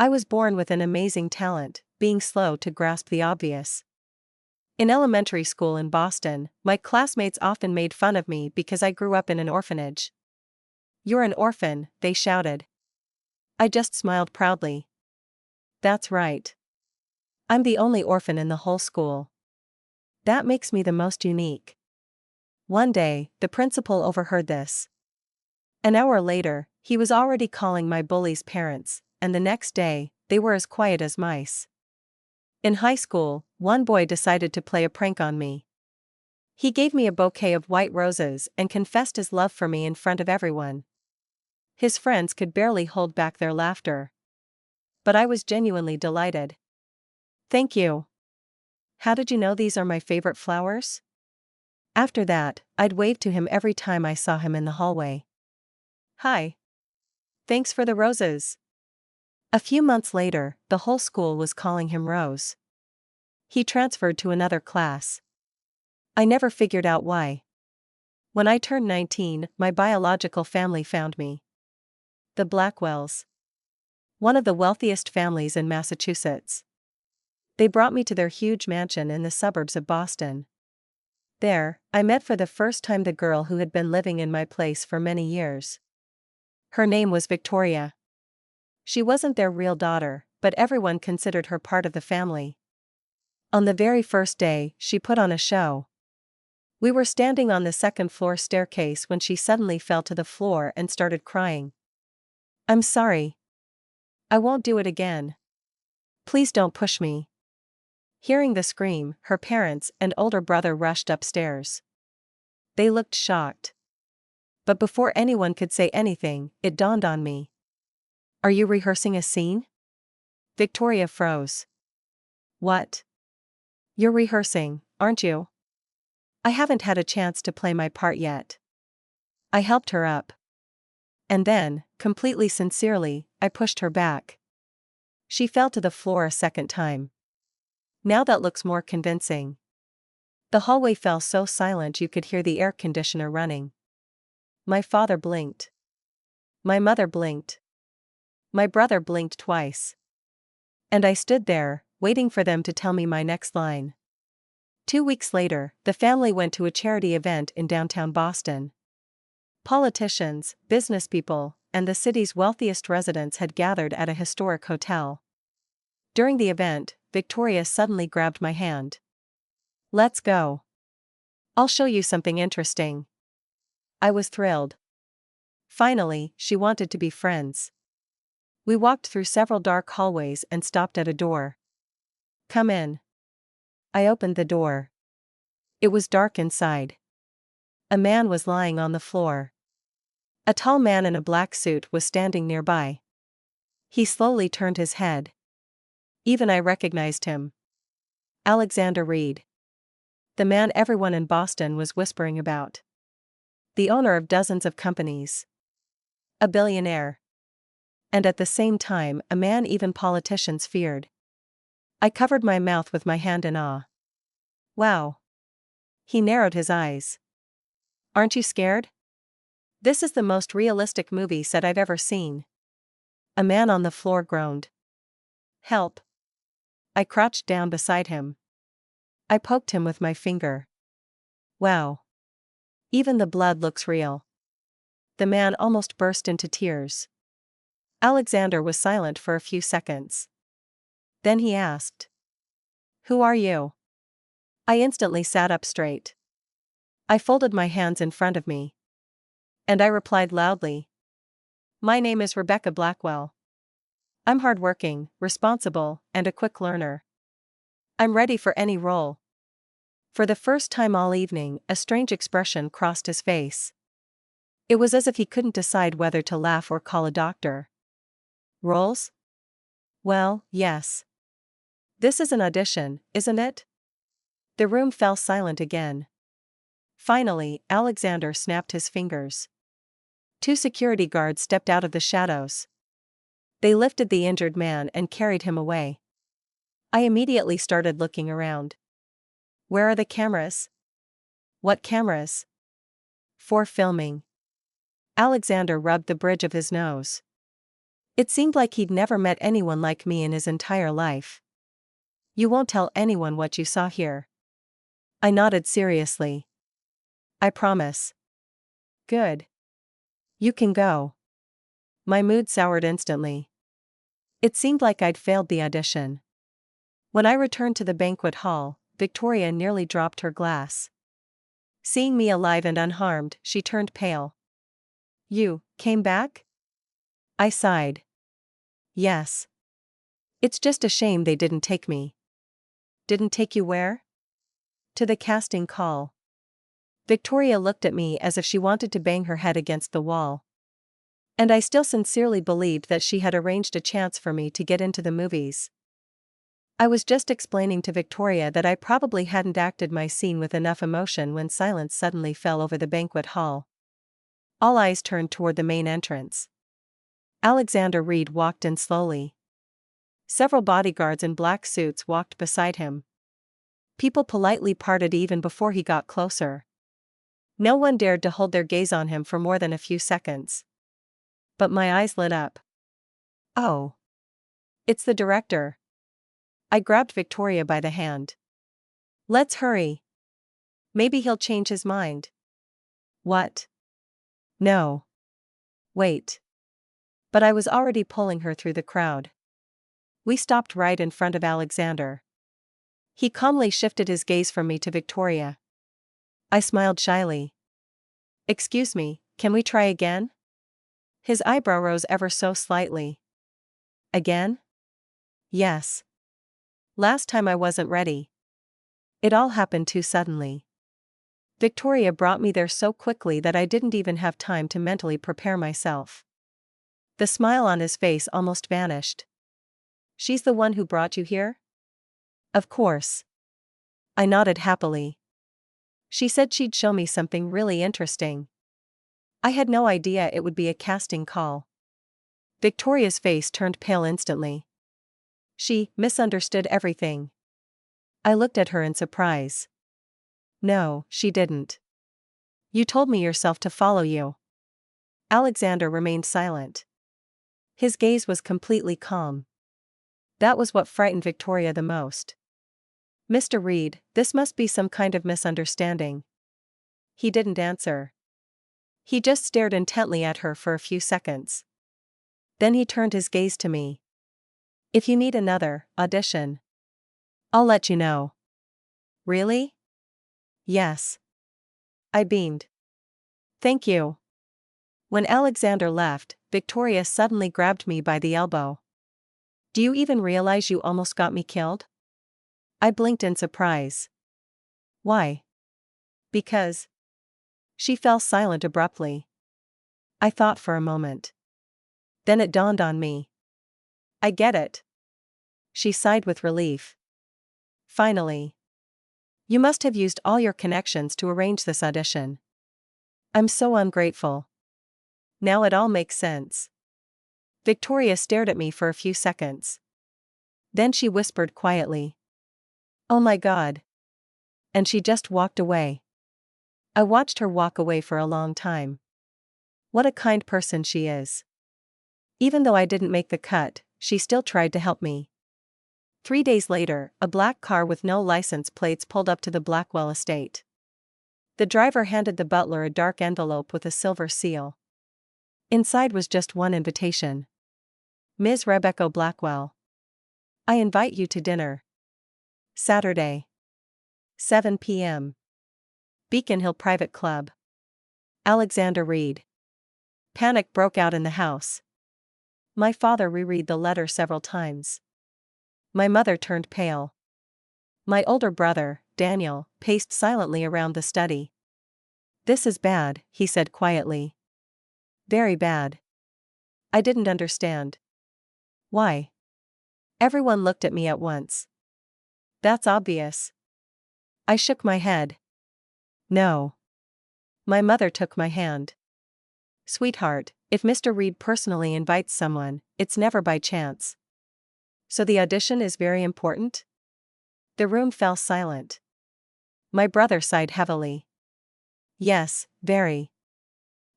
I was born with an amazing talent, being slow to grasp the obvious. In elementary school in Boston, my classmates often made fun of me because I grew up in an orphanage. "You're an orphan," they shouted. I just smiled proudly. "That's right. I'm the only orphan in the whole school. That makes me the most unique." One day, the principal overheard this. An hour later, he was already calling my bullies' parents, and the next day, they were as quiet as mice. In high school, one boy decided to play a prank on me. He gave me a bouquet of white roses and confessed his love for me in front of everyone. His friends could barely hold back their laughter. But I was genuinely delighted. "Thank you. How did you know these are my favorite flowers?" After that, I'd wave to him every time I saw him in the hallway. "Hi. Thanks for the roses." A few months later, the whole school was calling him Rose. He transferred to another class. I never figured out why. When I turned 19, my biological family found me. The Blackwells. One of the wealthiest families in Massachusetts. They brought me to their huge mansion in the suburbs of Boston. There, I met for the first time the girl who had been living in my place for many years. Her name was Victoria. She wasn't their real daughter, but everyone considered her part of the family. On the very first day, she put on a show. We were standing on the second-floor staircase when she suddenly fell to the floor and started crying. "I'm sorry. I won't do it again. Please don't push me." Hearing the scream, her parents and older brother rushed upstairs. They looked shocked. But before anyone could say anything, it dawned on me. "Are you rehearsing a scene?" Victoria froze. "What? You're rehearsing, aren't you?" "I haven't had a chance to play my part yet." I helped her up. And then, completely sincerely, I pushed her back. She fell to the floor a second time. Now that looks more convincing. The hallway fell so silent you could hear the air conditioner running. My father blinked. My mother blinked. My brother blinked twice. And I stood there, waiting for them to tell me my next line. 2 weeks later, the family went to a charity event in downtown Boston. Politicians, business people, and the city's wealthiest residents had gathered at a historic hotel. During the event, Victoria suddenly grabbed my hand. "Let's go. I'll show you something interesting." I was thrilled. Finally, she wanted to be friends. We walked through several dark hallways and stopped at a door. "Come in." I opened the door. It was dark inside. A man was lying on the floor. A tall man in a black suit was standing nearby. He slowly turned his head. Even I recognized him. Alexander Reed. The man everyone in Boston was whispering about. The owner of dozens of companies. A billionaire. And at the same time, a man even politicians feared. I covered my mouth with my hand in awe. "Wow." He narrowed his eyes. "Aren't you scared? This is the most realistic movie set I've ever seen." A man on the floor groaned. "Help." I crouched down beside him. I poked him with my finger. "Wow. Even the blood looks real." The man almost burst into tears. Alexander was silent for a few seconds. Then he asked, "Who are you?" I instantly sat up straight. I folded my hands in front of me. And I replied loudly, "My name is Rebecca Blackwell. I'm hardworking, responsible, and a quick learner. I'm ready for any role." For the first time all evening, a strange expression crossed his face. It was as if he couldn't decide whether to laugh or call a doctor. "Roles? Well, yes. This is an audition, isn't it?" The room fell silent again. Finally, Alexander snapped his fingers. 2 security guards stepped out of the shadows. They lifted the injured man and carried him away. I immediately started looking around. "Where are the cameras?" "What cameras?" "For filming." Alexander rubbed the bridge of his nose. It seemed like he'd never met anyone like me in his entire life. You won't tell anyone what you saw here? I nodded seriously. I promise. Good. You can go. My mood soured instantly. It seemed like I'd failed the audition. When I returned to the banquet hall, Victoria nearly dropped her glass. Seeing me alive and unharmed, she turned pale. You came back? I sighed. Yes. It's just a shame they didn't take me. Didn't take you where? To the casting call. Victoria looked at me as if she wanted to bang her head against the wall. And I still sincerely believed that she had arranged a chance for me to get into the movies. I was just explaining to Victoria that I probably hadn't acted my scene with enough emotion when silence suddenly fell over the banquet hall. All eyes turned toward the main entrance. Alexander Reed walked in slowly. Several bodyguards in black suits walked beside him. People politely parted even before he got closer. No one dared to hold their gaze on him for more than a few seconds. But my eyes lit up. Oh. It's the director. I grabbed Victoria by the hand. Let's hurry. Maybe he'll change his mind. What? No. Wait. But I was already pulling her through the crowd. We stopped right in front of Alexander. He calmly shifted his gaze from me to Victoria. I smiled shyly. Excuse me, can we try again? His eyebrow rose ever so slightly. Again? Yes. Last time I wasn't ready. It all happened too suddenly. Victoria brought me there so quickly that I didn't even have time to mentally prepare myself. The smile on his face almost vanished. She's the one who brought you here? Of course. I nodded happily. She said she'd show me something really interesting. I had no idea it would be a casting call. Victoria's face turned pale instantly. She misunderstood everything. I looked at her in surprise. No, she didn't. You told me yourself to follow you. Alexander remained silent. His gaze was completely calm. That was what frightened Victoria the most. Mr. Reed, this must be some kind of misunderstanding. He didn't answer. He just stared intently at her for a few seconds. Then he turned his gaze to me. If you need another audition, I'll let you know. Really? Yes. I beamed. Thank you. When Alexander left, Victoria suddenly grabbed me by the elbow. Do you even realize you almost got me killed? I blinked in surprise. Why? Because. She fell silent abruptly. I thought for a moment. Then it dawned on me. I get it. She sighed with relief. Finally. You must have used all your connections to arrange this audition. I'm so ungrateful. Now it all makes sense. Victoria stared at me for a few seconds. Then she whispered quietly. Oh my God. And she just walked away. I watched her walk away for a long time. What a kind person she is. Even though I didn't make the cut, she still tried to help me. 3 days later, a black car with no license plates pulled up to the Blackwell estate. The driver handed the butler a dark envelope with a silver seal. Inside was just one invitation. Ms. Rebecca Blackwell. I invite you to dinner. Saturday. 7 p.m. Beacon Hill Private Club. Alexander Reed. Panic broke out in the house. My father reread the letter several times. My mother turned pale. My older brother, Daniel, paced silently around the study. This is bad, he said quietly. Very bad. I didn't understand. Why? Everyone looked at me at once. That's obvious. I shook my head. No. My mother took my hand. Sweetheart, if Mr. Reed personally invites someone, it's never by chance. So the audition is very important? The room fell silent. My brother sighed heavily. Yes, very.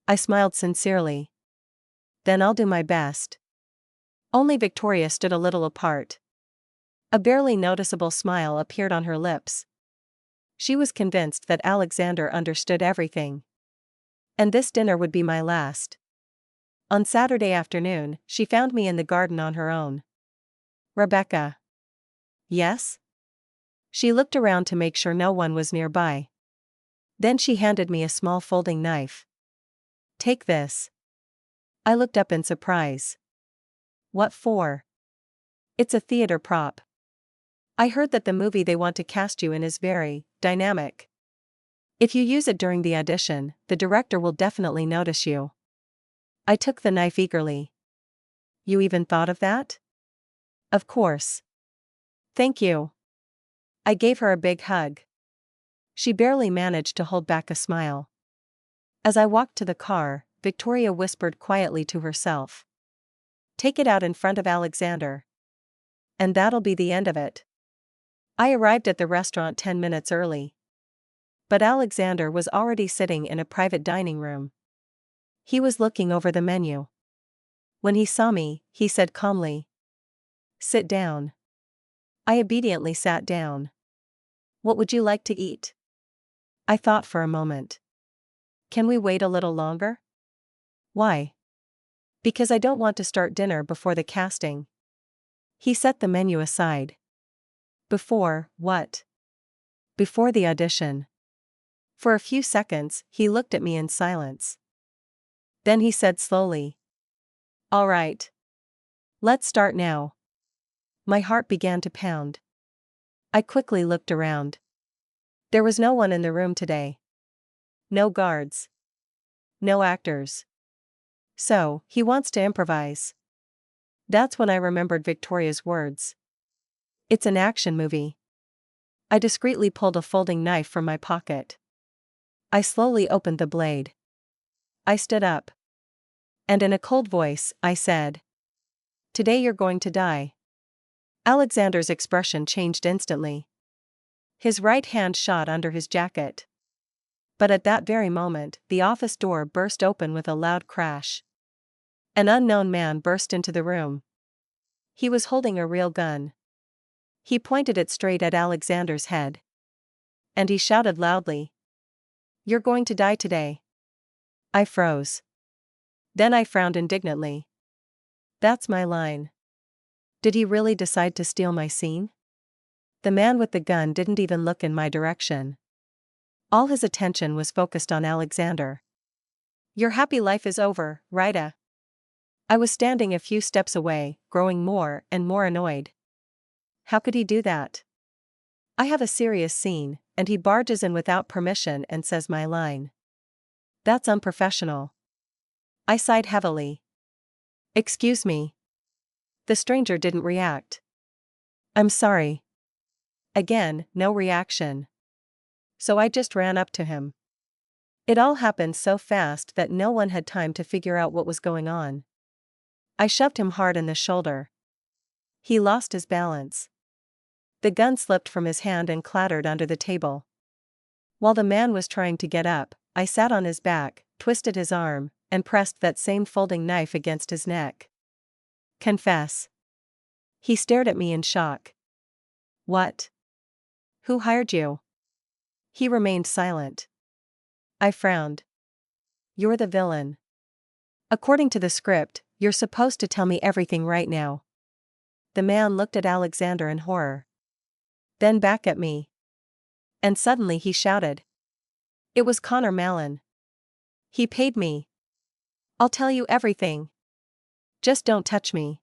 I smiled sincerely. Then I'll do my best. Only Victoria stood a little apart. A barely noticeable smile appeared on her lips. She was convinced that Alexander understood everything. And this dinner would be my last. On Saturday afternoon, she found me in the garden on her own. "Rebecca." "Yes?" She looked around to make sure no one was nearby. Then she handed me a small folding knife. "Take this." I looked up in surprise. "What for?" "It's a theater prop. I heard that the movie they want to cast you in is very dynamic. If you use it during the audition, the director will definitely notice you." I took the knife eagerly. "You even thought of that?" "Of course. Thank you." I gave her a big hug. She barely managed to hold back a smile. As I walked to the car, Victoria whispered quietly to herself. "Take it out in front of Alexander. And that'll be the end of it." I arrived at the restaurant 10 minutes early. But Alexander was already sitting in a private dining room. He was looking over the menu. When he saw me, he said calmly, "Sit down." I obediently sat down. "What would you like to eat?" I thought for a moment. "Can we wait a little longer?" "Why?" "Because I don't want to start dinner before the casting." He set the menu aside. "Before what?" "Before the audition." For a few seconds, he looked at me in silence. Then he said slowly, "All right. Let's start now." My heart began to pound. I quickly looked around. There was no one in the room today. No guards. No actors. So, he wants to improvise. That's when I remembered Victoria's words. It's an action movie. I discreetly pulled a folding knife from my pocket. I slowly opened the blade. I stood up. And in a cold voice, I said, "Today you're going to die." Alexander's expression changed instantly. His right hand shot under his jacket. But at that very moment, the office door burst open with a loud crash. An unknown man burst into the room. He was holding a real gun. He pointed it straight at Alexander's head. And he shouted loudly, "You're going to die today." I froze. Then I frowned indignantly. That's my line. Did he really decide to steal my scene? The man with the gun didn't even look in my direction. All his attention was focused on Alexander. "Your happy life is over, Rita." I was standing a few steps away, growing more and more annoyed. How could he do that? I have a serious scene, and he barges in without permission and says my line. That's unprofessional. I sighed heavily. "Excuse me." The stranger didn't react. "I'm sorry." Again, no reaction. So I just ran up to him. It all happened so fast that no one had time to figure out what was going on. I shoved him hard in the shoulder. He lost his balance. The gun slipped from his hand and clattered under the table. While the man was trying to get up, I sat on his back, twisted his arm, and pressed that same folding knife against his neck. "Confess." He stared at me in shock. "What? Who hired you?" He remained silent. I frowned. "You're the villain. According to the script, you're supposed to tell me everything right now." The man looked at Alexander in horror. Then back at me. And suddenly he shouted. It was Connor Mallon. "He paid me. I'll tell you everything. Just don't touch me."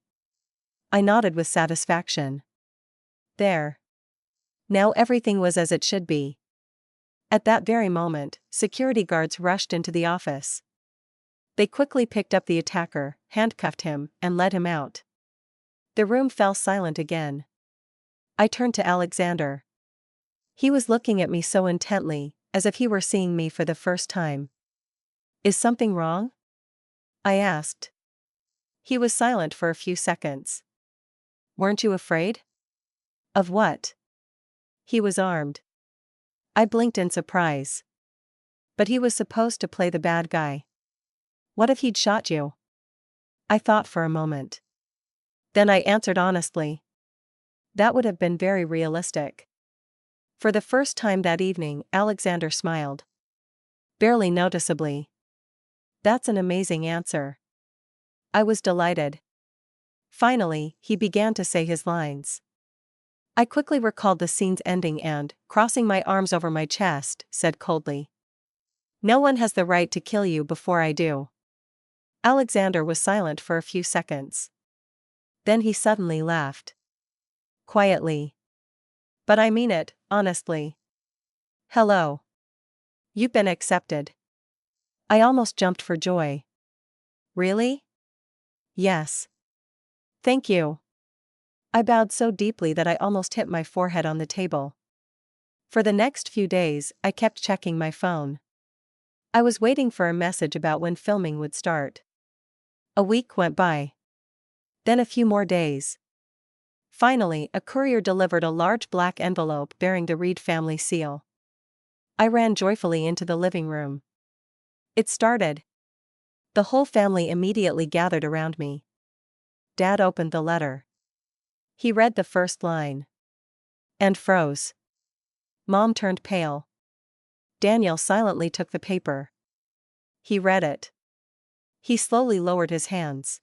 I nodded with satisfaction. There. Now everything was as it should be. At that very moment, security guards rushed into the office. They quickly picked up the attacker, handcuffed him, and led him out. The room fell silent again. I turned to Alexander. He was looking at me so intently, as if he were seeing me for the first time. "Is something wrong?" I asked. He was silent for a few seconds. "Weren't you afraid?" "Of what?" He was armed. I blinked in surprise. But he was supposed to play the bad guy. What if he'd shot you? I thought for a moment. Then I answered honestly. That would have been very realistic. For the first time that evening, Alexander smiled. Barely noticeably. That's an amazing answer. I was delighted. Finally, he began to say his lines. I quickly recalled the scene's ending and, crossing my arms over my chest, said coldly, "No one has the right to kill you before I do." Alexander was silent for a few seconds. Then he suddenly laughed. Quietly. "But I mean it, honestly. Hello. You've been accepted." I almost jumped for joy. "Really?" "Yes. Thank you." I bowed so deeply that I almost hit my forehead on the table. For the next few days, I kept checking my phone. I was waiting for a message about when filming would start. A week went by. Then a few more days. Finally, a courier delivered a large black envelope bearing the Reed family seal. I ran joyfully into the living room. It started. The whole family immediately gathered around me. Dad opened the letter. He read the first line. And froze. Mom turned pale. Daniel silently took the paper. He read it. He slowly lowered his hands.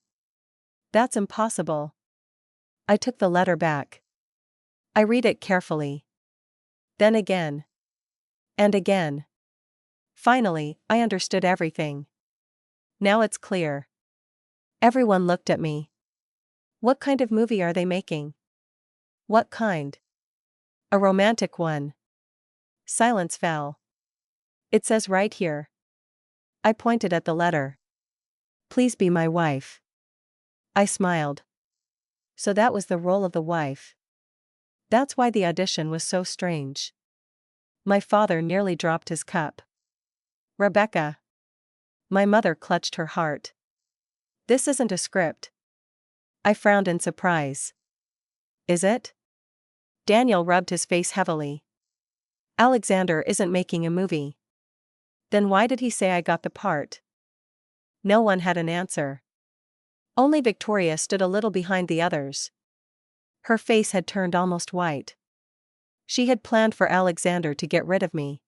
"That's impossible." I took the letter back. I read it carefully. Then again. And again. Finally, I understood everything. Now it's clear. Everyone looked at me. What kind of movie are they making? What kind? A romantic one. Silence fell. It says right here. I pointed at the letter. Please be my wife. I smiled. So that was the role of the wife. That's why the audition was so strange. My father nearly dropped his cup. Rebecca. My mother clutched her heart. This isn't a script. I frowned in surprise. Is it? Daniel rubbed his face heavily. Alexander isn't making a movie. Then why did he say I got the part? No one had an answer. Only Victoria stood a little behind the others. Her face had turned almost white. She had planned for Alexander to get rid of me.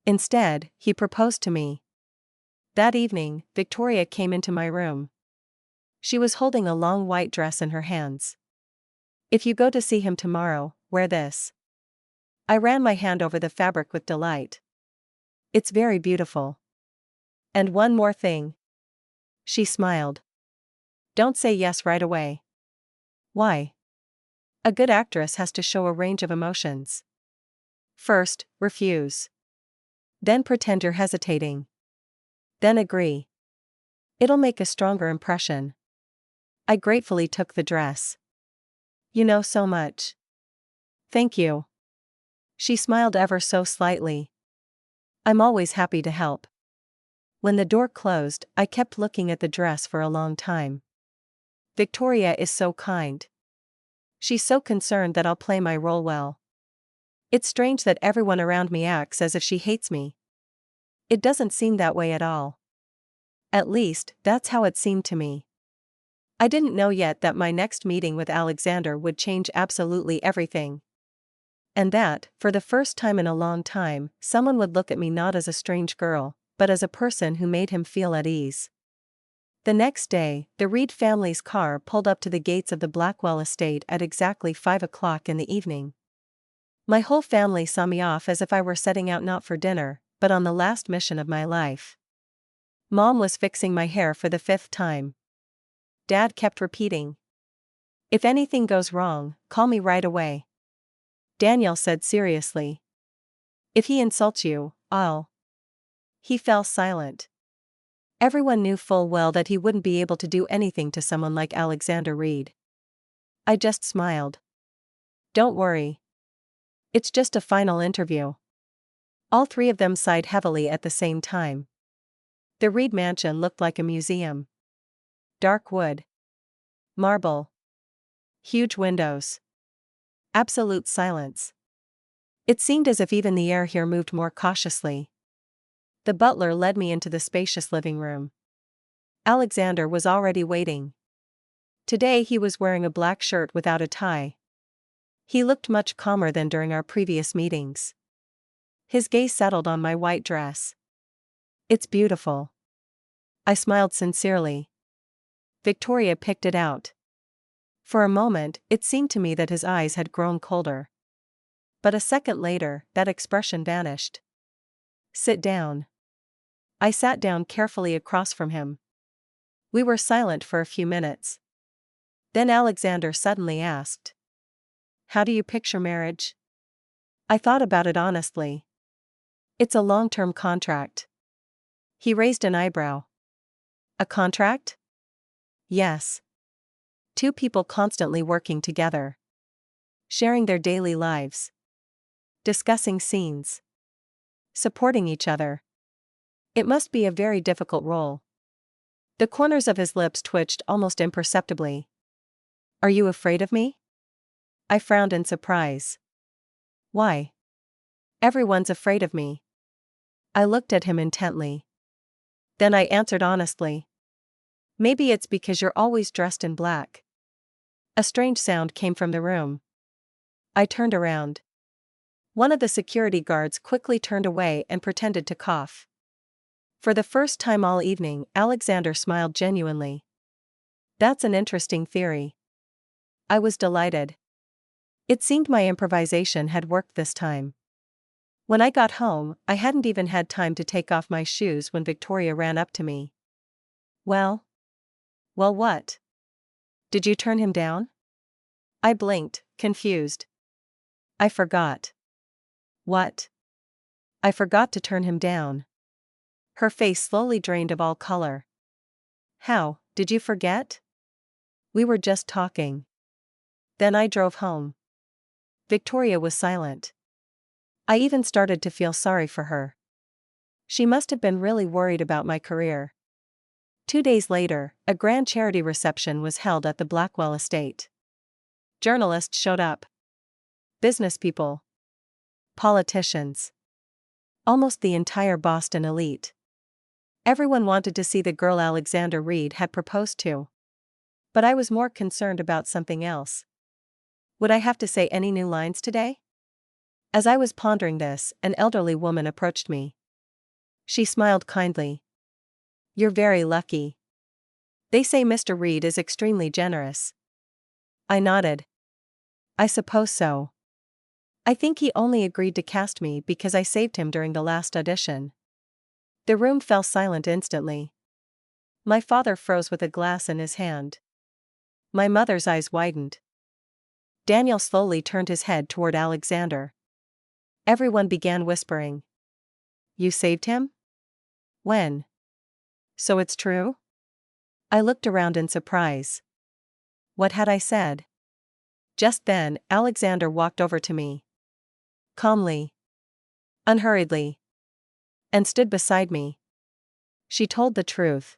Instead, he proposed to me. That evening, Victoria came into my room. She was holding a long white dress in her hands. If you go to see him tomorrow, wear this. I ran my hand over the fabric with delight. It's very beautiful. And one more thing. She smiled. Don't say yes right away. Why? A good actress has to show a range of emotions. First, refuse. Then pretend you're hesitating. Then agree. It'll make a stronger impression. I gratefully took the dress. You know so much. Thank you. She smiled ever so slightly. I'm always happy to help. When the door closed, I kept looking at the dress for a long time. Victoria is so kind. She's so concerned that I'll play my role well. It's strange that everyone around me acts as if she hates me. It doesn't seem that way at all. At least, that's how it seemed to me. I didn't know yet that my next meeting with Alexander would change absolutely everything. And that, for the first time in a long time, someone would look at me not as a strange girl, but as a person who made him feel at ease. The next day, the Reed family's car pulled up to the gates of the Blackwell estate at exactly 5 o'clock in the evening. My whole family saw me off as if I were setting out not for dinner, but on the last mission of my life. Mom was fixing my hair for the 5th time. Dad kept repeating, "If anything goes wrong, call me right away." Daniel said seriously, "If he insults you, I'll." He fell silent. Everyone knew full well that he wouldn't be able to do anything to someone like Alexander Reed. I just smiled. Don't worry. It's just a final interview. All three of them sighed heavily at the same time. The Reed mansion looked like a museum. Dark wood. Marble. Huge windows. Absolute silence. It seemed as if even the air here moved more cautiously. The butler led me into the spacious living room. Alexander was already waiting. Today he was wearing a black shirt without a tie. He looked much calmer than during our previous meetings. His gaze settled on my white dress. "It's beautiful." I smiled sincerely. Victoria picked it out. For a moment, it seemed to me that his eyes had grown colder. But a second later, that expression vanished. "Sit down." I sat down carefully across from him. We were silent for a few minutes. Then Alexander suddenly asked, "How do you picture marriage?" I thought about it honestly. "It's a long-term contract." He raised an eyebrow. "A contract?" "Yes. Two people constantly working together. Sharing their daily lives. Discussing scenes. Supporting each other. It must be a very difficult role." The corners of his lips twitched almost imperceptibly. "Are you afraid of me?" I frowned in surprise. "Why?" "Everyone's afraid of me." I looked at him intently. Then I answered honestly. "Maybe it's because you're always dressed in black." A strange sound came from the room. I turned around. One of the security guards quickly turned away and pretended to cough. For the first time all evening, Alexander smiled genuinely. "That's an interesting theory." I was delighted. It seemed my improvisation had worked this time. When I got home, I hadn't even had time to take off my shoes when Victoria ran up to me. "Well?" "Well, what? Did you turn him down?" I blinked, confused. "I forgot." "What?" "I forgot to turn him down." Her face slowly drained of all color. "How, did you forget?" "We were just talking." Then I drove home. Victoria was silent. I even started to feel sorry for her. She must have been really worried about my career. 2 days later, a grand charity reception was held at the Blackwell estate. Journalists showed up. Business people. Politicians. Almost the entire Boston elite. Everyone wanted to see the girl Alexander Reed had proposed to. But I was more concerned about something else. Would I have to say any new lines today? As I was pondering this, an elderly woman approached me. She smiled kindly. "You're very lucky. They say Mr. Reed is extremely generous." I nodded. "I suppose so. I think he only agreed to cast me because I saved him during the last audition." The room fell silent instantly. My father froze with a glass in his hand. My mother's eyes widened. Daniel slowly turned his head toward Alexander. Everyone began whispering. "You saved him? When? So it's true?" I looked around in surprise. What had I said? Just then, Alexander walked over to me. Calmly. Unhurriedly. And stood beside me. She told the truth.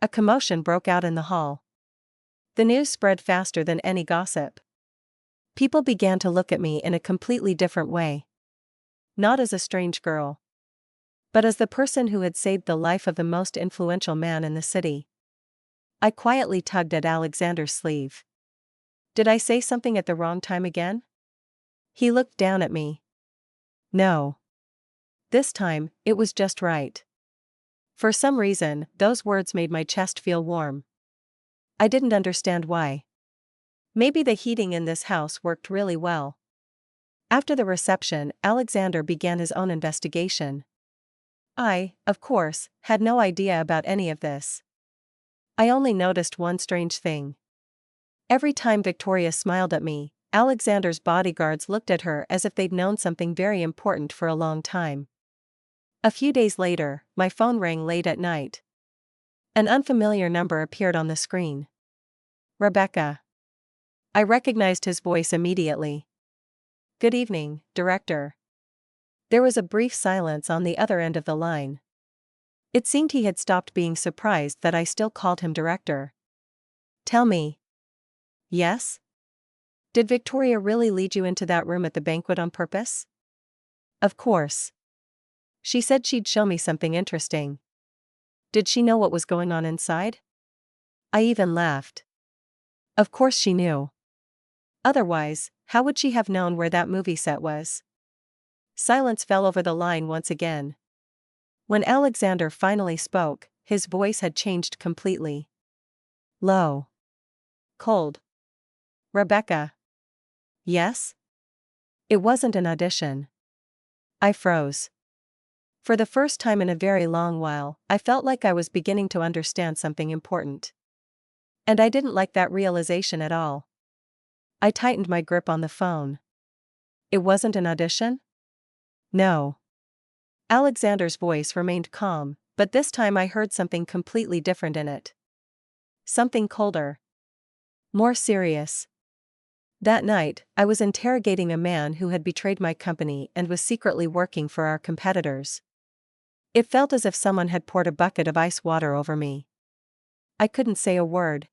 A commotion broke out in the hall. The news spread faster than any gossip. People began to look at me in a completely different way. Not as a strange girl, but as the person who had saved the life of the most influential man in the city. I quietly tugged at Alexander's sleeve. "Did I say something at the wrong time again?" He looked down at me. "No. This time, it was just right." For some reason, those words made my chest feel warm. I didn't understand why. Maybe the heating in this house worked really well. After the reception, Alexander began his own investigation. I, of course, had no idea about any of this. I only noticed one strange thing. Every time Victoria smiled at me, Alexander's bodyguards looked at her as if they'd known something very important for a long time. A few days later, my phone rang late at night. An unfamiliar number appeared on the screen. Rebecca. I recognized his voice immediately. "Good evening, Director." There was a brief silence on the other end of the line. It seemed he had stopped being surprised that I still called him Director. "Tell me." "Yes? Did Victoria really lead you into that room at the banquet on purpose?" "Of course. She said she'd show me something interesting." "Did she know what was going on inside?" I even laughed. Of course she knew. Otherwise, how would she have known where that movie set was? Silence fell over the line once again. When Alexander finally spoke, his voice had changed completely. Low. Cold. Rebecca. Yes? It wasn't an audition. I froze. For the first time in a very long while, I felt like I was beginning to understand something important. And I didn't like that realization at all. I tightened my grip on the phone. It wasn't an audition? No. Alexander's voice remained calm, but this time I heard something completely different in it. Something colder. More serious. That night, I was interrogating a man who had betrayed my company and was secretly working for our competitors. It felt as if someone had poured a bucket of ice water over me. I couldn't say a word.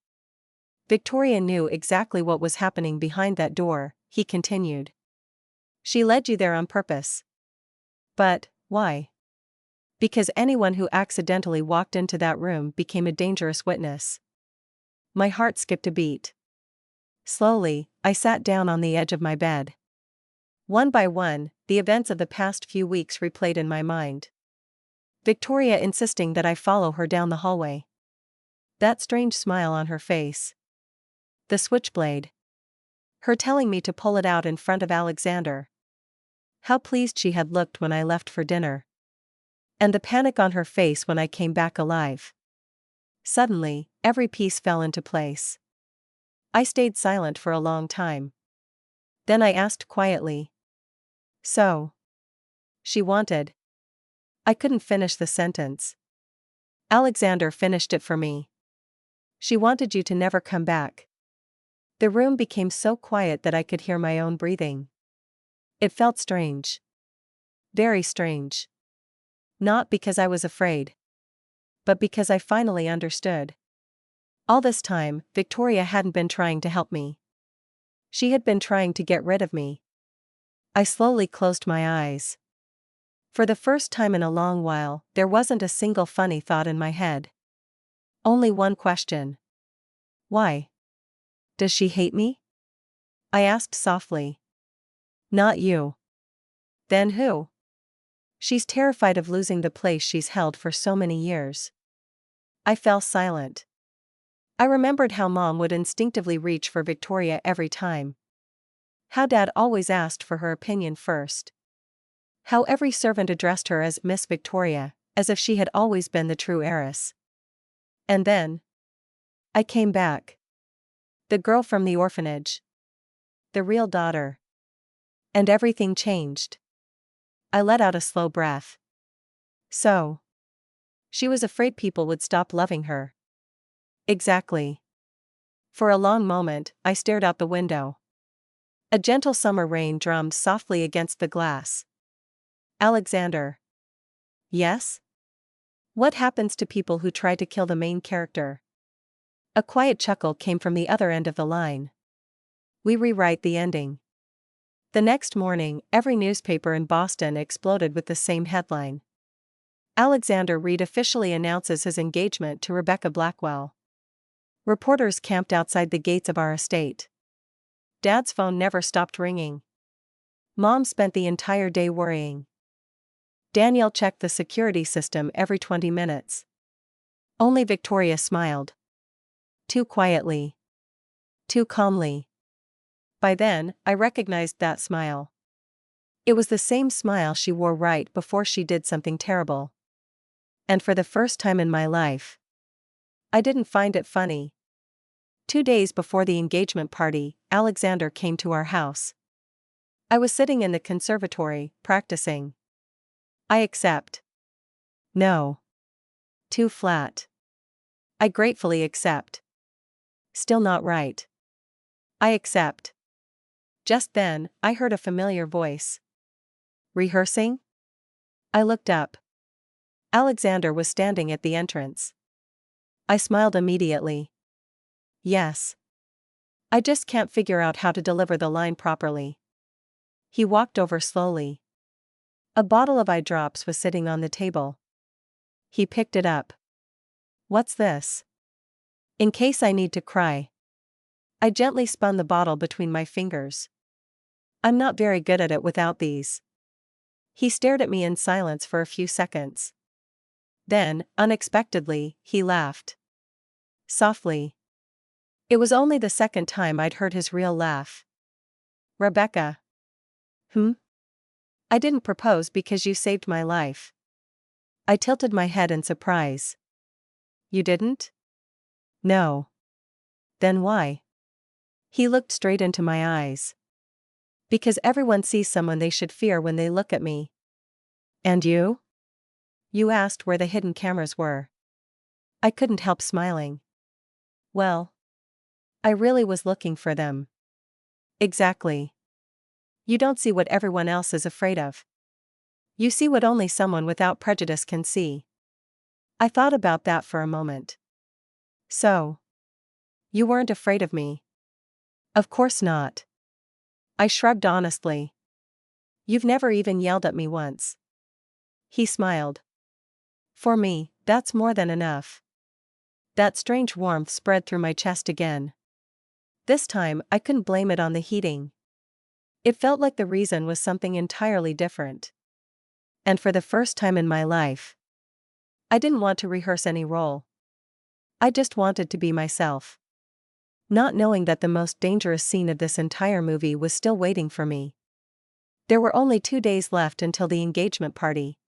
Victoria knew exactly what was happening behind that door, he continued. She led you there on purpose. But, why? Because anyone who accidentally walked into that room became a dangerous witness. My heart skipped a beat. Slowly, I sat down on the edge of my bed. One by one, the events of the past few weeks replayed in my mind. Victoria insisting that I follow her down the hallway. That strange smile on her face. The switchblade. Her telling me to pull it out in front of Alexander. How pleased she had looked when I left for dinner. And the panic on her face when I came back alive. Suddenly, every piece fell into place. I stayed silent for a long time. Then I asked quietly. So? She wanted. I couldn't finish the sentence. Alexander finished it for me. She wanted you to never come back. The room became so quiet that I could hear my own breathing. It felt strange. Very strange. Not because I was afraid. But because I finally understood. All this time, Victoria hadn't been trying to help me. She had been trying to get rid of me. I slowly closed my eyes. For the first time in a long while, there wasn't a single funny thought in my head. Only one question. Why? Does she hate me? I asked softly. Not you. Then who? She's terrified of losing the place she's held for so many years. I fell silent. I remembered how Mom would instinctively reach for Victoria every time. How Dad always asked for her opinion first. How every servant addressed her as Miss Victoria, as if she had always been the true heiress. And then I came back. The girl from the orphanage. The real daughter. And everything changed. I let out a slow breath. So. She was afraid people would stop loving her. Exactly. For a long moment, I stared out the window. A gentle summer rain drummed softly against the glass. Alexander. Yes? What happens to people who try to kill the main character? A quiet chuckle came from the other end of the line. We rewrite the ending. The next morning, every newspaper in Boston exploded with the same headline. Alexander Reed officially announces his engagement to Rebecca Blackwell. Reporters camped outside the gates of our estate. Dad's phone never stopped ringing. Mom spent the entire day worrying. Danielle checked the security system every 20 minutes. Only Victoria smiled. Too quietly. Too calmly. By then, I recognized that smile. It was the same smile she wore right before she did something terrible. And for the first time in my life, I didn't find it funny. 2 days before the engagement party, Alexander came to our house. I was sitting in the conservatory, practicing. I accept. No. Too flat. I gratefully accept. Still not right. I accept. Just then, I heard a familiar voice. Rehearsing? I looked up. Alexander was standing at the entrance. I smiled immediately. Yes. I just can't figure out how to deliver the line properly. He walked over slowly. A bottle of eye drops was sitting on the table. He picked it up. What's this? In case I need to cry. I gently spun the bottle between my fingers. I'm not very good at it without these. He stared at me in silence for a few seconds. Then, unexpectedly, he laughed. Softly. It was only the second time I'd heard his real laugh. Rebecca. I didn't propose because you saved my life. I tilted my head in surprise. You didn't? No. Then why? He looked straight into my eyes. Because everyone sees someone they should fear when they look at me. And you? You asked where the hidden cameras were. I couldn't help smiling. Well, I really was looking for them. Exactly. You don't see what everyone else is afraid of. You see what only someone without prejudice can see. I thought about that for a moment. So, you weren't afraid of me? Of course not. I shrugged honestly. You've never even yelled at me once. He smiled. For me, that's more than enough. That strange warmth spread through my chest again. This time, I couldn't blame it on the heating. It felt like the reason was something entirely different. And for the first time in my life, I didn't want to rehearse any role. I just wanted to be myself. Not knowing that the most dangerous scene of this entire movie was still waiting for me. There were only 2 days left until the engagement party.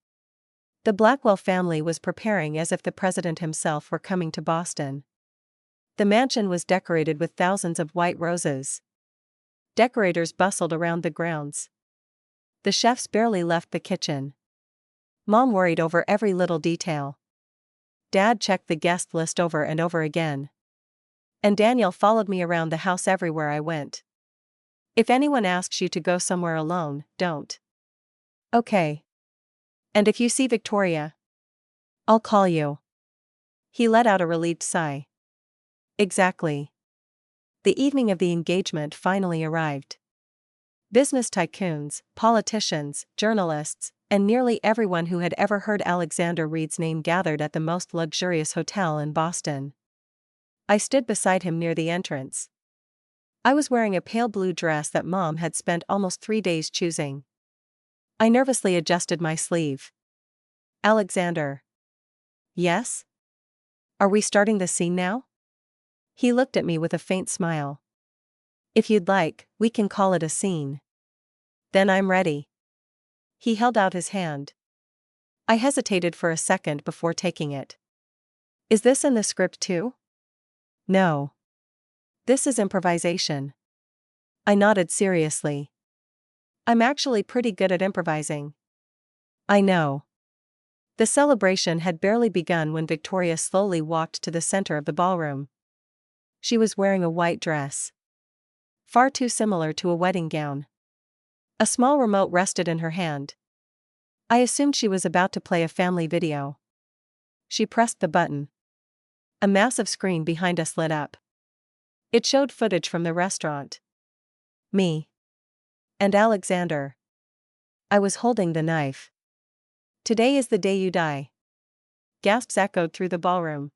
The Blackwell family was preparing as if the president himself were coming to Boston. The mansion was decorated with thousands of white roses. Decorators bustled around the grounds. The chefs barely left the kitchen. Mom worried over every little detail. Dad checked the guest list over and over again. And Daniel followed me around the house everywhere I went. If anyone asks you to go somewhere alone, don't. Okay. And if you see Victoria, I'll call you. He let out a relieved sigh. Exactly. The evening of the engagement finally arrived. Business tycoons, politicians, journalists, and nearly everyone who had ever heard Alexander Reed's name gathered at the most luxurious hotel in Boston. I stood beside him near the entrance. I was wearing a pale blue dress that Mom had spent almost 3 days choosing. I nervously adjusted my sleeve. Alexander. Yes? Are we starting the scene now? He looked at me with a faint smile. If you'd like, we can call it a scene. Then I'm ready. He held out his hand. I hesitated for a second before taking it. Is this in the script too? No. This is improvisation. I nodded seriously. I'm actually pretty good at improvising. I know. The celebration had barely begun when Victoria slowly walked to the center of the ballroom. She was wearing a white dress. Far too similar to a wedding gown. A small remote rested in her hand. I assumed she was about to play a family video. She pressed the button. A massive screen behind us lit up. It showed footage from the restaurant. Me. And Alexander. I was holding the knife. Today is the day you die. Gasps echoed through the ballroom.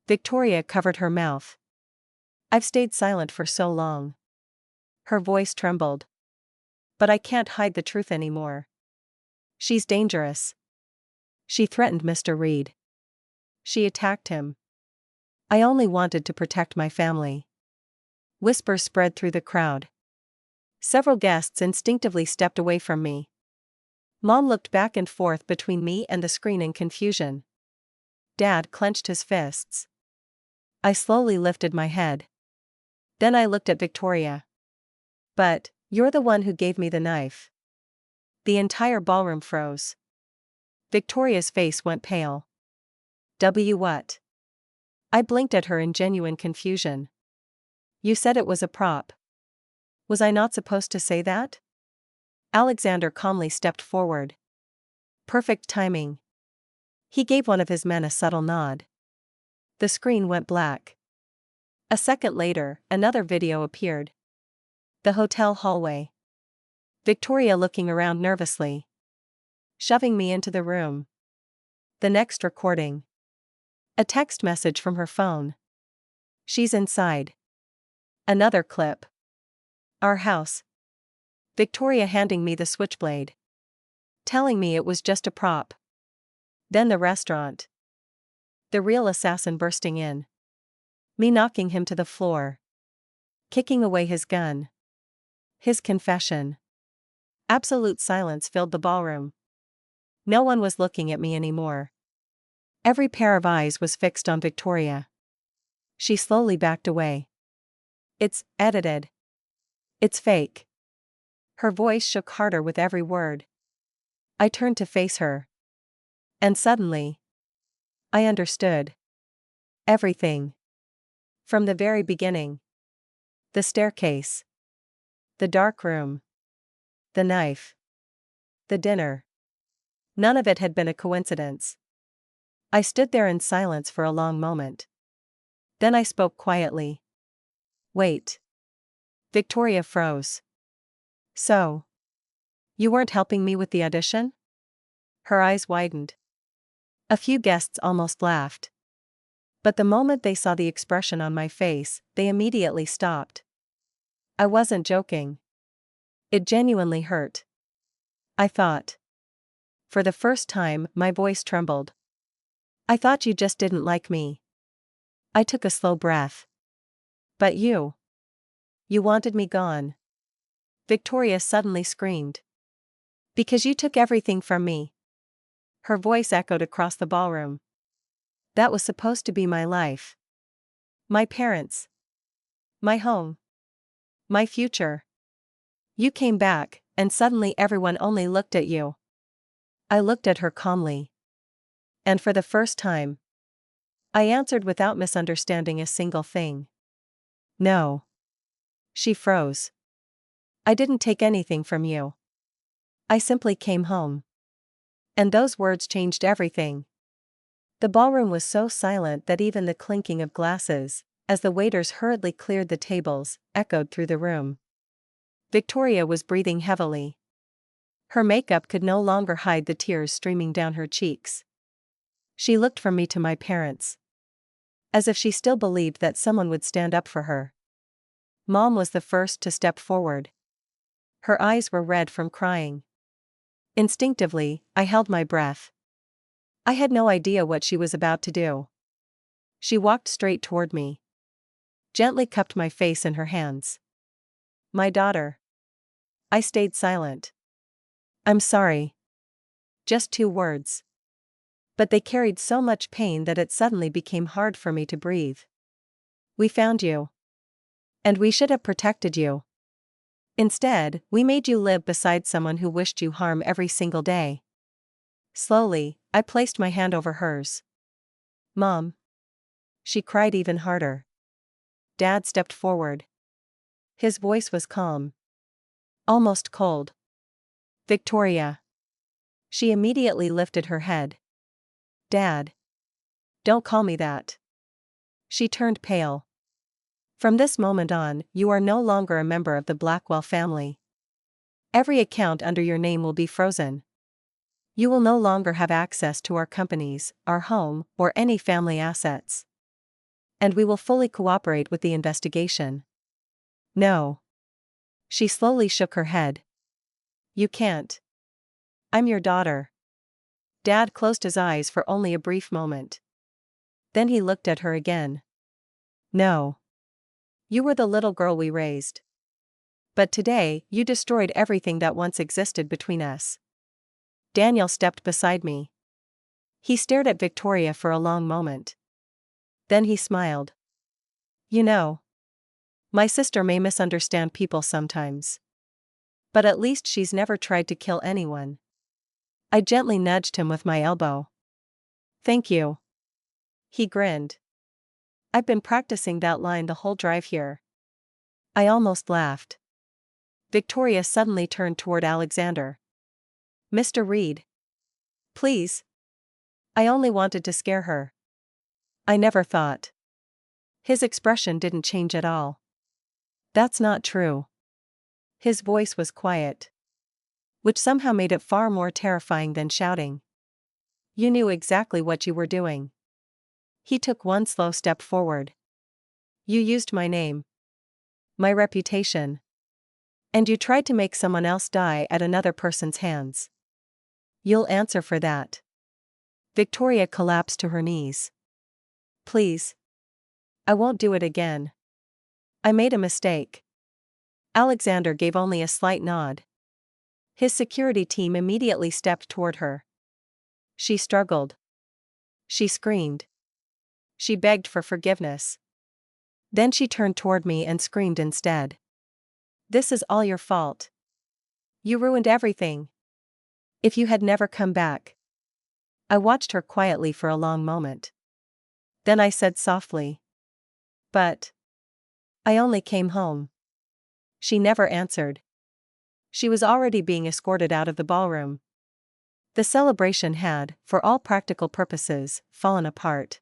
Victoria covered her mouth. I've stayed silent for so long. Her voice trembled. But I can't hide the truth anymore. She's dangerous. She threatened Mr. Reed. She attacked him. I only wanted to protect my family. Whispers spread through the crowd. Several guests instinctively stepped away from me. Mom looked back and forth between me and the screen in confusion. Dad clenched his fists. I slowly lifted my head. Then I looked at Victoria. But, you're the one who gave me the knife. The entire ballroom froze. Victoria's face went pale. What? I blinked at her in genuine confusion. You said it was a prop. Was I not supposed to say that? Alexander calmly stepped forward. Perfect timing. He gave one of his men a subtle nod. The screen went black. A second later, another video appeared. The hotel hallway. Victoria looking around nervously. Shoving me into the room. The next recording. A text message from her phone. She's inside. Another clip. Our house. Victoria handing me the switchblade. Telling me it was just a prop. Then the restaurant. The real assassin bursting in. Me knocking him to the floor. Kicking away his gun. His confession. Absolute silence filled the ballroom. No one was looking at me anymore. Every pair of eyes was fixed on Victoria. She slowly backed away. It's edited. It's fake. Her voice shook harder with every word. I turned to face her. And suddenly, I understood. Everything. From the very beginning. The staircase. The dark room. The knife. The dinner. None of it had been a coincidence. I stood there in silence for a long moment. Then I spoke quietly. Wait. Victoria froze. So. You weren't helping me with the audition? Her eyes widened. A few guests almost laughed. But the moment they saw the expression on my face, they immediately stopped. I wasn't joking. It genuinely hurt. I thought. For the first time, my voice trembled. I thought you just didn't like me. I took a slow breath. But you. You wanted me gone. Victoria suddenly screamed. Because you took everything from me. Her voice echoed across the ballroom. That was supposed to be my life. My parents. My home. My future. You came back, and suddenly everyone only looked at you. I looked at her calmly. And for the first time, I answered without misunderstanding a single thing. No. She froze. I didn't take anything from you. I simply came home. And those words changed everything. The ballroom was so silent that even the clinking of glasses, as the waiters hurriedly cleared the tables, echoed through the room. Victoria was breathing heavily. Her makeup could no longer hide the tears streaming down her cheeks. She looked from me to my parents. As if she still believed that someone would stand up for her. Mom was the first to step forward. Her eyes were red from crying. Instinctively, I held my breath. I had no idea what she was about to do. She walked straight toward me. Gently cupped my face in her hands. My daughter. I stayed silent. I'm sorry. Just 2 words. But they carried so much pain that it suddenly became hard for me to breathe. We found you. And we should have protected you. Instead, we made you live beside someone who wished you harm every single day. Slowly, I placed my hand over hers. Mom. She cried even harder. Dad stepped forward. His voice was calm. Almost cold. Victoria. She immediately lifted her head. Dad. Don't call me that. She turned pale. From this moment on, you are no longer a member of the Blackwell family. Every account under your name will be frozen. You will no longer have access to our companies, our home, or any family assets. And we will fully cooperate with the investigation. No. She slowly shook her head. You can't. I'm your daughter. Dad closed his eyes for only a brief moment. Then he looked at her again. No. You were the little girl we raised. But today, you destroyed everything that once existed between us. Daniel stepped beside me. He stared at Victoria for a long moment. Then he smiled. You know, my sister may misunderstand people sometimes. But at least she's never tried to kill anyone. I gently nudged him with my elbow. Thank you. He grinned. I've been practicing that line the whole drive here. I almost laughed. Victoria suddenly turned toward Alexander. Mr. Reed. Please. I only wanted to scare her. I never thought. His expression didn't change at all. That's not true. His voice was quiet. Which somehow made it far more terrifying than shouting. You knew exactly what you were doing. He took one slow step forward. You used my name. My reputation. And you tried to make someone else die at another person's hands. You'll answer for that. Victoria collapsed to her knees. Please. I won't do it again. I made a mistake. Alexander gave only a slight nod. His security team immediately stepped toward her. She struggled. She screamed. She begged for forgiveness. Then she turned toward me and screamed instead. This is all your fault. You ruined everything. If you had never come back. I watched her quietly for a long moment. Then I said softly. But. I only came home. She never answered. She was already being escorted out of the ballroom. The celebration had, for all practical purposes, fallen apart.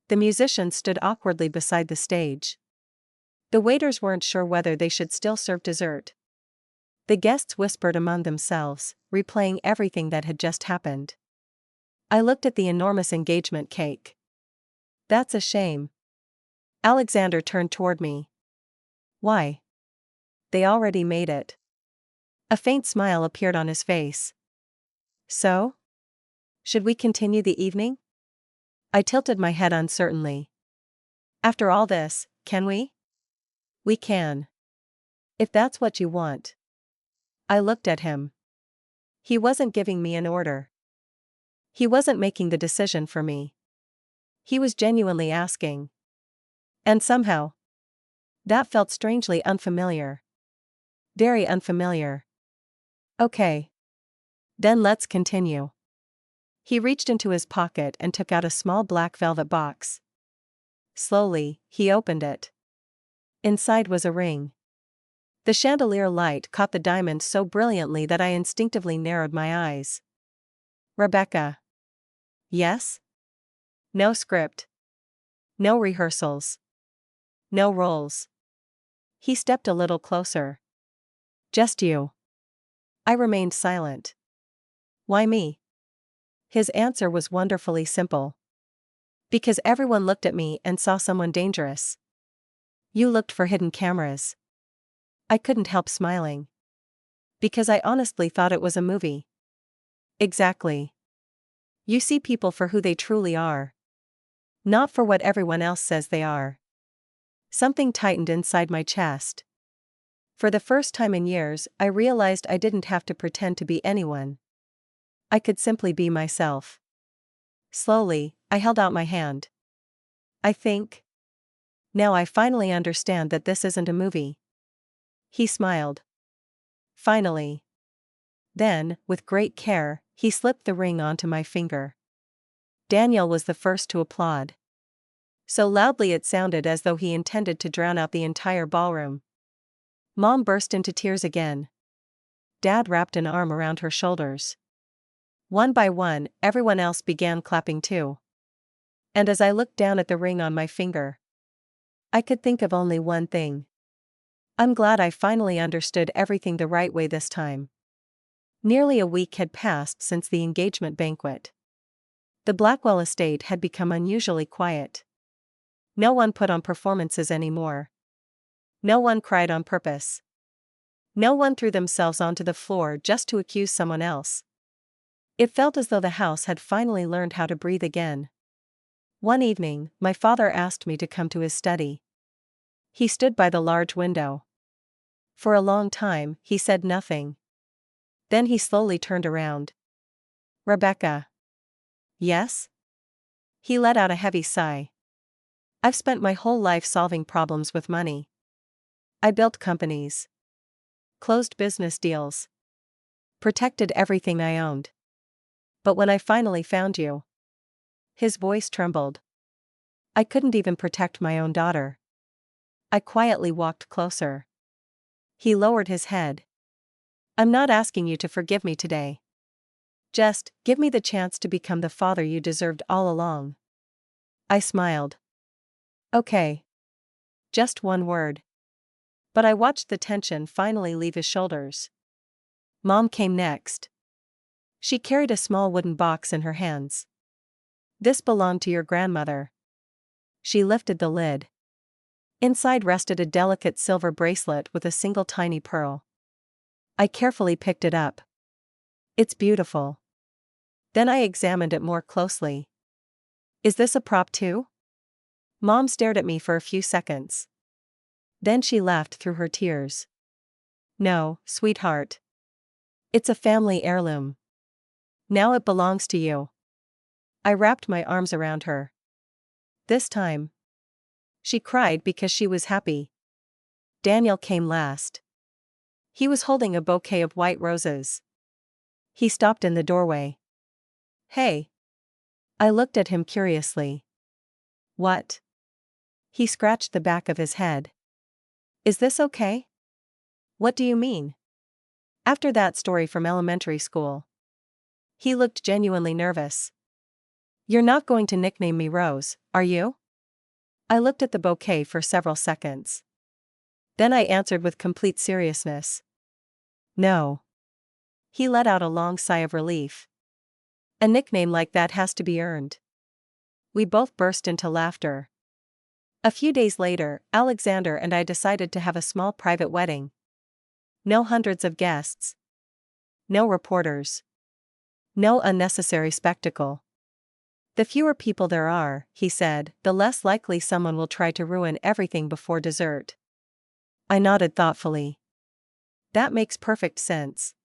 The musicians stood awkwardly beside the stage. The waiters weren't sure whether they should still serve dessert. The guests whispered among themselves, replaying everything that had just happened. I looked at the enormous engagement cake. That's a shame. Alexander turned toward me. Why? They already made it. A faint smile appeared on his face. So? Should we continue the evening? I tilted my head uncertainly. After all this, can we? We can. If that's what you want. I looked at him. He wasn't giving me an order. He wasn't making the decision for me. He was genuinely asking. And somehow, that felt strangely unfamiliar. Very unfamiliar. Okay. Then let's continue. He reached into his pocket and took out a small black velvet box. Slowly, he opened it. Inside was a ring. The chandelier light caught the diamond so brilliantly that I instinctively narrowed my eyes. Rebecca. Yes? No script. No rehearsals. No roles. He stepped a little closer. Just you. I remained silent. Why me? His answer was wonderfully simple. Because everyone looked at me and saw someone dangerous. You looked for hidden cameras. I couldn't help smiling. Because I honestly thought it was a movie. Exactly. You see people for who they truly are. Not for what everyone else says they are. Something tightened inside my chest. For the first time in years, I realized I didn't have to pretend to be anyone. I could simply be myself. Slowly, I held out my hand. I think. Now I finally understand that this isn't a movie. He smiled. Finally. Then, with great care, he slipped the ring onto my finger. Daniel was the first to applaud. So loudly it sounded as though he intended to drown out the entire ballroom. Mom burst into tears again. Dad wrapped an arm around her shoulders. One by one, everyone else began clapping too. And as I looked down at the ring on my finger, I could think of only one thing. I'm glad I finally understood everything the right way this time. Nearly a week had passed since the engagement banquet. The Blackwell estate had become unusually quiet. No one put on performances anymore. No one cried on purpose. No one threw themselves onto the floor just to accuse someone else. It felt as though the house had finally learned how to breathe again. One evening, my father asked me to come to his study. He stood by the large window. For a long time, he said nothing. Then he slowly turned around. Rebecca. Yes? He let out a heavy sigh. I've spent my whole life solving problems with money. I built companies. Closed business deals. Protected everything I owned. But when I finally found you. His voice trembled. I couldn't even protect my own daughter. I quietly walked closer. He lowered his head. I'm not asking you to forgive me today. Just, give me the chance to become the father you deserved all along. I smiled. Okay. Just one word. But I watched the tension finally leave his shoulders. Mom came next. She carried a small wooden box in her hands. This belonged to your grandmother. She lifted the lid. Inside rested a delicate silver bracelet with a single tiny pearl. I carefully picked it up. It's beautiful. Then I examined it more closely. Is this a prop too? Mom stared at me for a few seconds. Then she laughed through her tears. No, sweetheart. It's a family heirloom. Now it belongs to you. I wrapped my arms around her. This time. She cried because she was happy. Daniel came last. He was holding a bouquet of white roses. He stopped in the doorway. Hey. I looked at him curiously. What? He scratched the back of his head. Is this okay? What do you mean? After that story from elementary school. He looked genuinely nervous. You're not going to nickname me Rose, are you? I looked at the bouquet for several seconds. Then I answered with complete seriousness. No. He let out a long sigh of relief. A nickname like that has to be earned. We both burst into laughter. A few days later, Alexander and I decided to have a small private wedding. No hundreds of guests. No reporters. No unnecessary spectacle. The fewer people there are, he said, the less likely someone will try to ruin everything before dessert. I nodded thoughtfully. That makes perfect sense.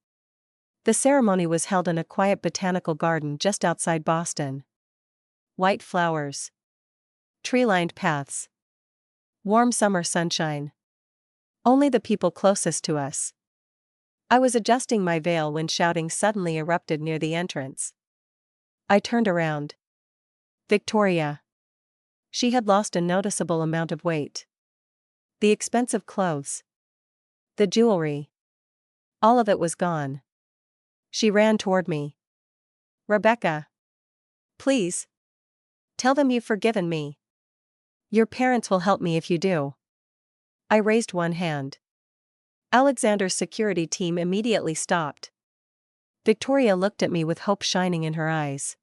The ceremony was held in a quiet botanical garden just outside Boston. White flowers. Tree-lined paths. Warm summer sunshine. Only the people closest to us. I was adjusting my veil when shouting suddenly erupted near the entrance. I turned around. Victoria. She had lost a noticeable amount of weight. The expensive clothes. The jewelry. All of it was gone. She ran toward me. Rebecca. Please. Tell them you've forgiven me. Your parents will help me if you do. I raised one hand. Alexander's security team immediately stopped. Victoria looked at me with hope shining in her eyes.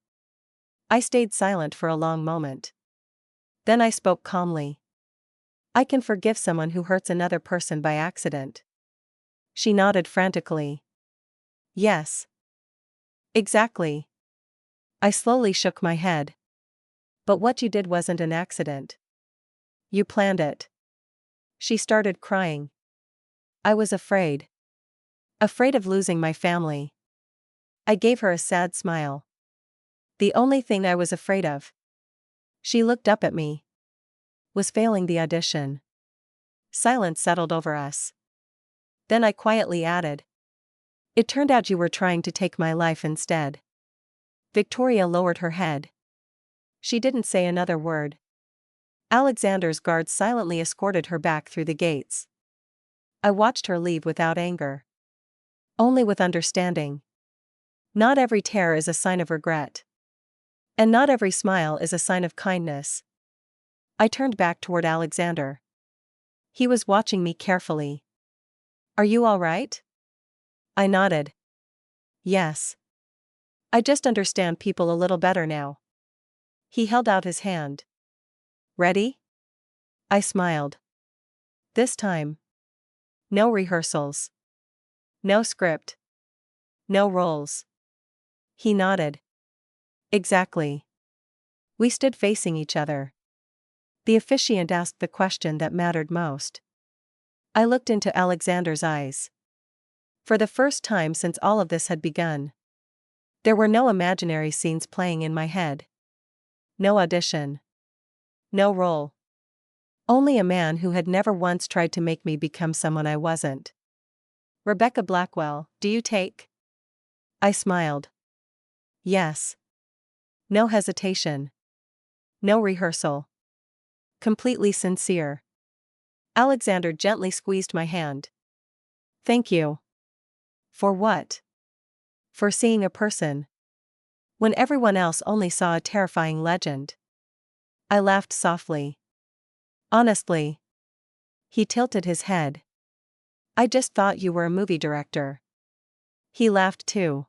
I stayed silent for a long moment. Then I spoke calmly. I can forgive someone who hurts another person by accident. She nodded frantically. Yes. Exactly. I slowly shook my head. But what you did wasn't an accident. You planned it. She started crying. I was afraid. Afraid of losing my family. I gave her a sad smile. The only thing I was afraid of. She looked up at me. Was failing the audition. Silence settled over us. Then I quietly added. It turned out you were trying to take my life instead. Victoria lowered her head. She didn't say another word. Alexander's guards silently escorted her back through the gates. I watched her leave without anger. Only with understanding. Not every tear is a sign of regret. And not every smile is a sign of kindness. I turned back toward Alexander. He was watching me carefully. Are you all right? I nodded. Yes. I just understand people a little better now. He held out his hand. Ready? I smiled. This time. No rehearsals. No script. No roles. He nodded. Exactly. We stood facing each other. The officiant asked the question that mattered most. I looked into Alexander's eyes. For the first time since all of this had begun. There were no imaginary scenes playing in my head. No audition. No role. Only a man who had never once tried to make me become someone I wasn't. Rebecca Blackwell, do you take? I smiled. Yes. No hesitation. No rehearsal. Completely sincere. Alexander gently squeezed my hand. Thank you. For what? For seeing a person. When everyone else only saw a terrifying legend. I laughed softly. Honestly. He tilted his head. I just thought you were a movie director. He laughed too.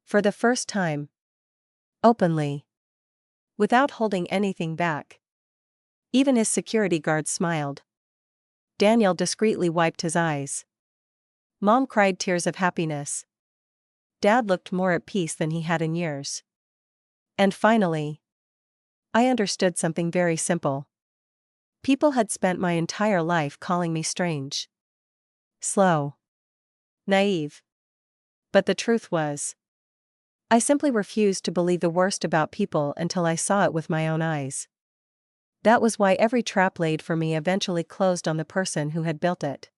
For the first time. Openly. Without holding anything back. Even his security guards smiled. Daniel discreetly wiped his eyes. Mom cried tears of happiness. Dad looked more at peace than he had in years. And finally, I understood something very simple. People had spent my entire life calling me strange, slow, naive. But the truth was, I simply refused to believe the worst about people until I saw it with my own eyes. That was why every trap laid for me eventually closed on the person who had built it.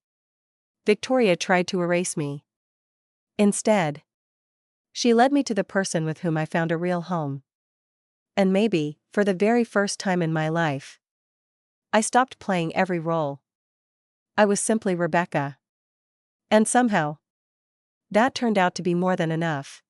Victoria tried to erase me. Instead, she led me to the person with whom I found a real home. And maybe, for the very first time in my life, I stopped playing every role. I was simply Rebecca. And somehow, that turned out to be more than enough.